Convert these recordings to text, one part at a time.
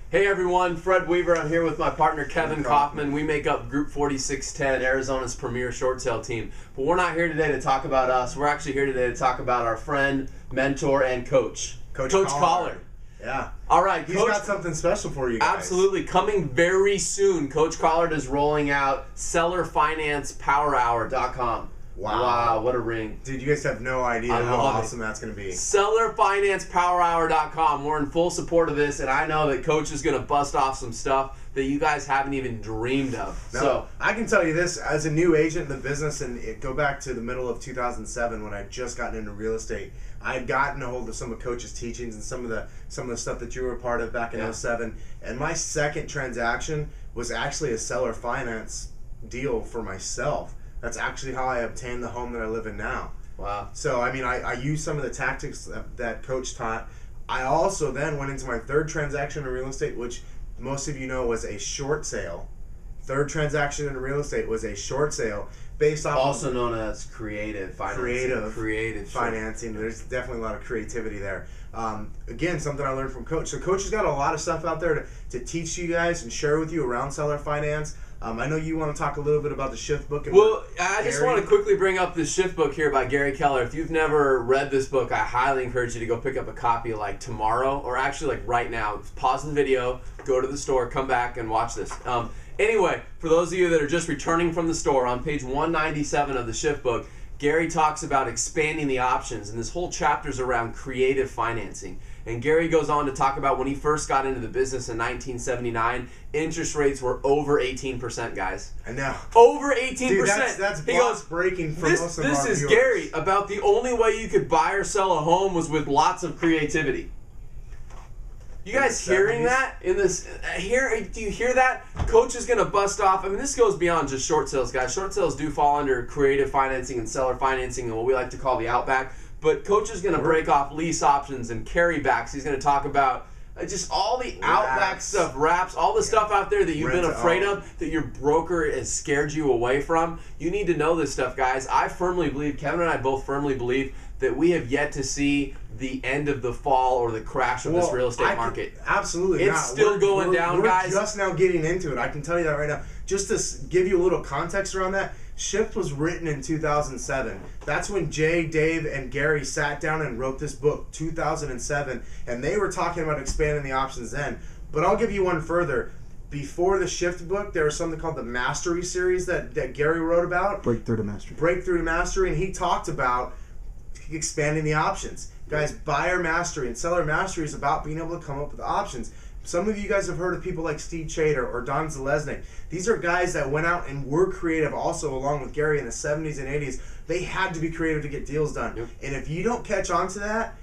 Hey everyone, Fred Weaver. I'm here with my partner Kevin Kaufman. We make up Group 4610, Arizona's premier short sale team. But we're not here today to talk about us. We're actually here today to talk about our friend, mentor, and coach, Coach Collard. Yeah. All right, He's got something special for you guys. Absolutely. Coming very soon, Coach Collard is rolling out SellerFinancePowerHour.com. Wow, what a ring. Dude, you guys have no idea how awesome that's going to be. SellerFinancePowerHour.com. We're in full support of this, and I know that Coach is going to bust off some stuff that you guys haven't even dreamed of. Now, so I can tell you this, as a new agent in the business, and go back to the middle of 2007 when I had just gotten into real estate, I had gotten a hold of some of Coach's teachings and some of the stuff that you were a part of back in 07. And my second transaction was actually a seller finance deal for myself. That's actually how I obtained the home that I live in now. Wow. So, I mean, I used some of the tactics that Coach taught. I also then went into my third transaction in real estate, which most of you know was a short sale. Third transaction in real estate was a short sale based off also known as creative financing. Creative financing. There's definitely a lot of creativity there. Again, something I learned from Coach. So Coach has got a lot of stuff out there to teach you guys and share with you around seller finance. I know you want to talk a little bit about the Shift book. Well, I just want to quickly bring up the Shift book here by Gary Keller. If you've never read this book, I highly encourage you to go pick up a copy like tomorrow, or actually like right now. Pause the video, go to the store, come back and watch this. Anyway, for those of you that are just returning from the store, on page 197 of the Shift book, Gary talks about expanding the options, and this whole chapter is around creative financing. And Gary goes on to talk about when he first got into the business in 1979, interest rates were over 18%, guys. I know. Over 18%. Dude, that's breaking for most of our This is viewers. Gary. About the only way you could buy or sell a home was with lots of creativity. You guys hearing that? Do you hear that? Coach is going to bust off. I mean, this goes beyond just short sales, guys. Short sales do fall under creative financing and seller financing and what we like to call the outback. But Coach is going to break off lease options and carrybacks. He's going to talk about just all the outback stuff, wraps, all the stuff out there that you've been afraid of, that your broker has scared you away from. You need to know this stuff, guys. I firmly believe, Kevin and I both firmly believe, that we have yet to see the end of the fall or the crash of this real estate market. Absolutely It's still going down, guys. We're just now getting into it. I can tell you that right now. Just to give you a little context around that, Shift was written in 2007. That's when Jay, Dave, and Gary sat down and wrote this book, 2007, and they were talking about expanding the options then. But I'll give you one further. Before the Shift book, there was something called the Mastery series that Gary wrote about. Breakthrough to Mastery. Breakthrough to Mastery, and he talked about expanding the options. Guys, buyer mastery and seller mastery is about being able to come up with options. Some of you guys have heard of people like Steve Chater or Don Zalesnik. These are guys that went out and were creative also along with Gary in the 70s and 80s. They had to be creative to get deals done. Yep. And if you don't catch on to that,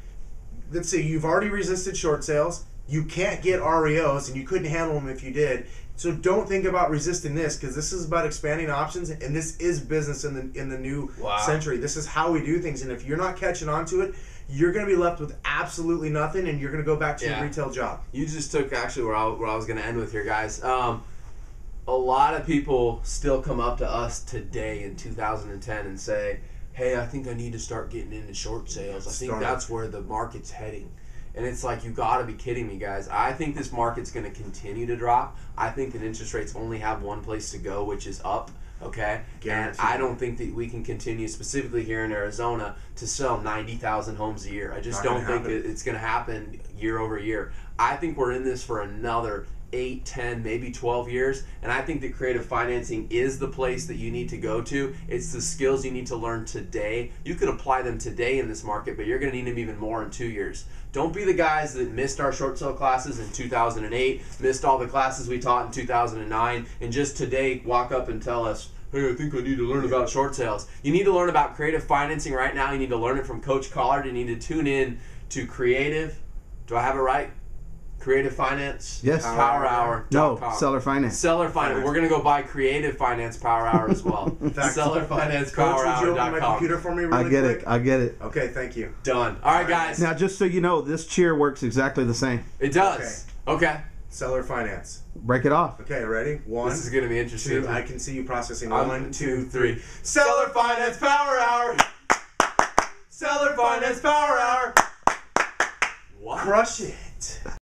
let's say you've already resisted short sales, you can't get REOs, and you couldn't handle them if you did. So don't think about resisting this, because this is about expanding options, and this is business in the new century. This is how we do things, and if you're not catching on to it, you're going to be left with absolutely nothing, and you're going to go back to your retail job. You just took actually where I was going to end with here, guys. A lot of people still come up to us today in 2010 and say, hey, I think I need to start getting into short sales. I think that's where the market's heading. And it's like, you got to be kidding me, guys. I think this market's going to continue to drop. I think that interest rates only have one place to go, which is up. Okay? Guaranteed. And I don't think that we can continue, specifically here in Arizona, to sell 90,000 homes a year. I just don't think it's going to happen year over year. I think we're in this for another 8, 10, maybe 12 years, and I think that creative financing is the place that you need to go to. It's the skills you need to learn today. You can apply them today in this market, but you're going to need them even more in 2 years. Don't be the guys that missed our short sale classes in 2008, missed all the classes we taught in 2009, and just today walk up and tell us, hey, I think I need to learn about short sales. You need to learn about creative financing right now. You need to learn it from Coach Collard. You need to tune in to Creative. Do I have it right? Creative Finance? Yes. PowerHour.com. No, Seller Finance. Seller Finance. We're going to go buy Creative Finance Power Hour as well. SellerFinancePowerHour.com. Coach, would you open my computer for me really quick? I get it. Okay, thank you. Done. All right, guys. Now, just so you know, this chair works exactly the same. It does. Okay. Seller Finance. Break it off. Okay, ready? One. This is going to be interesting. 2. I can see you processing. 1, 2, 3. Seller Finance Power Hour. Seller Finance Power Hour. What? Crush it.